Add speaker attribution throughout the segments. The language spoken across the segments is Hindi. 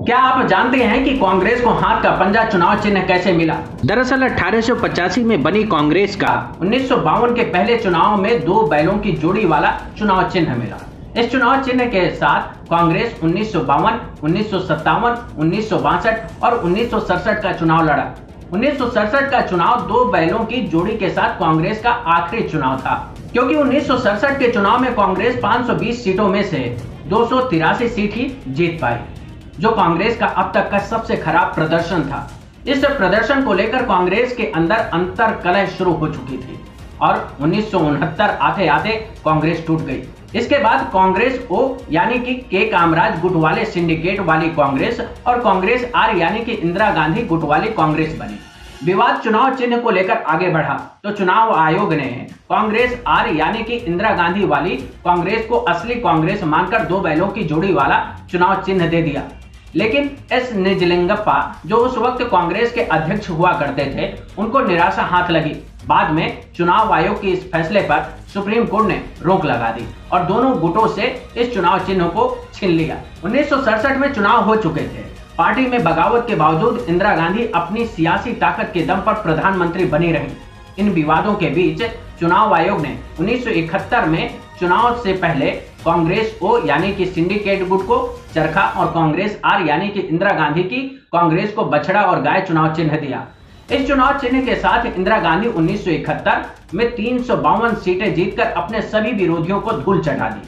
Speaker 1: क्या आप जानते हैं कि कांग्रेस को हाथ का पंजा चुनाव चिन्ह कैसे मिला?
Speaker 2: दरअसल 1885 में बनी कांग्रेस का
Speaker 1: 1952 के पहले चुनाव में 2 बैलों की जोड़ी वाला चुनाव चिन्ह मिला। इस चुनाव चिन्ह के साथ कांग्रेस 1952, 1957, 1962 और 1967 का चुनाव लड़ा। 1967 का चुनाव 2 बैलों की जोड़ी के साथ कांग्रेस का आखिरी चुनाव था, क्योंकि 1967 के चुनाव में कांग्रेस 520 सीटों में से 283 सीट ही जीत पाई, जो कांग्रेस का अब तक का सबसे खराब प्रदर्शन था। इस प्रदर्शन को लेकर कांग्रेस के अंदर अंतर कलह शुरू हो चुकी थी और 1969 आते आते कांग्रेस टूट गई। इसके बाद कांग्रेस ओ यानी कि के कामराज गुट वाले सिंडिकेट वाली कांग्रेस और कांग्रेस आर यानी कि इंदिरा गांधी गुट वाली कांग्रेस बनी। विवाद चुनाव चिन्ह को लेकर आगे बढ़ा तो चुनाव आयोग ने कांग्रेस आर यानी कि इंदिरा गांधी वाली कांग्रेस को असली कांग्रेस मानकर 2 बैलों की जोड़ी वाला चुनाव चिन्ह दे दिया। लेकिन एस निजलिंगप्पा, जो उस वक्त कांग्रेस के अध्यक्ष हुआ करते थे, उनको निराशा हाथ लगी। बाद में चुनाव आयोग के इस फैसले पर सुप्रीम कोर्ट ने रोक लगा दी और दोनों गुटों से इस चुनाव चिन्ह को छीन लिया। 1967 में चुनाव हो चुके थे। पार्टी में बगावत के बावजूद इंदिरा गांधी अपनी सियासी ताकत के दम पर प्रधानमंत्री बनी रही। इन विवादों के बीच चुनाव आयोग ने 1971 में चुनाव से पहले कांग्रेस ओ यानी कि सिंडिकेट गुट को चरखा और कांग्रेस आर यानी कि इंदिरा गांधी की कांग्रेस को बछड़ा और गाय चुनाव चिन्ह दिया। इस चुनाव चिन्ह के साथ इंदिरा गांधी 1971 में 352 सीटें जीतकर अपने सभी विरोधियों को धूल चटा दी,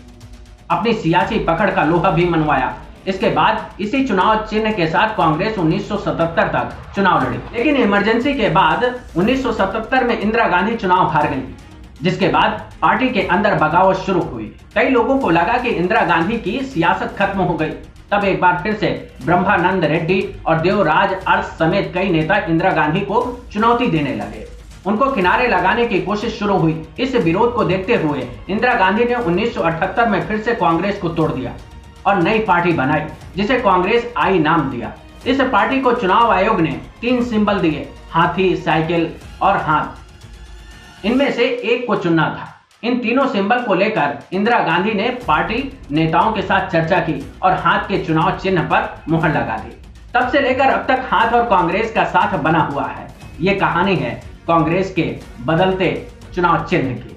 Speaker 1: अपनी सियासी पकड़ का लोहा भी मनवाया। इसके बाद इसी चुनाव चिन्ह के साथ कांग्रेस 1977 तक चुनाव लड़ी, लेकिन इमरजेंसी के बाद 1977 में इंदिरा गांधी चुनाव हार गई, जिसके बाद पार्टी के अंदर बगावत शुरू हुई। कई लोगों को लगा कि इंदिरा गांधी की सियासत खत्म हो गई। तब एक बार फिर से ब्रह्मानंद रेड्डी और देवराज अरस समेत कई नेता इंदिरा गांधी को चुनौती देने लगे। उनको किनारे लगाने की कोशिश शुरू हुई। इस विरोध को देखते हुए इंदिरा गांधी ने 1978 में फिर से कांग्रेस को तोड़ दिया और नई पार्टी बनाई, जिसे कांग्रेस आई नाम दिया। इस पार्टी को चुनाव आयोग ने 3 सिंबल दिए, हाथी, साइकिल और हाथ। इनमें से एक को चुनना था। इन तीनों सिंबल को लेकर इंदिरा गांधी ने पार्टी नेताओं के साथ चर्चा की और हाथ के चुनाव चिन्ह पर मुहर लगा दी। तब से लेकर अब तक हाथ और कांग्रेस का साथ बना हुआ है। ये कहानी है कांग्रेस के बदलते चुनाव चिन्ह की।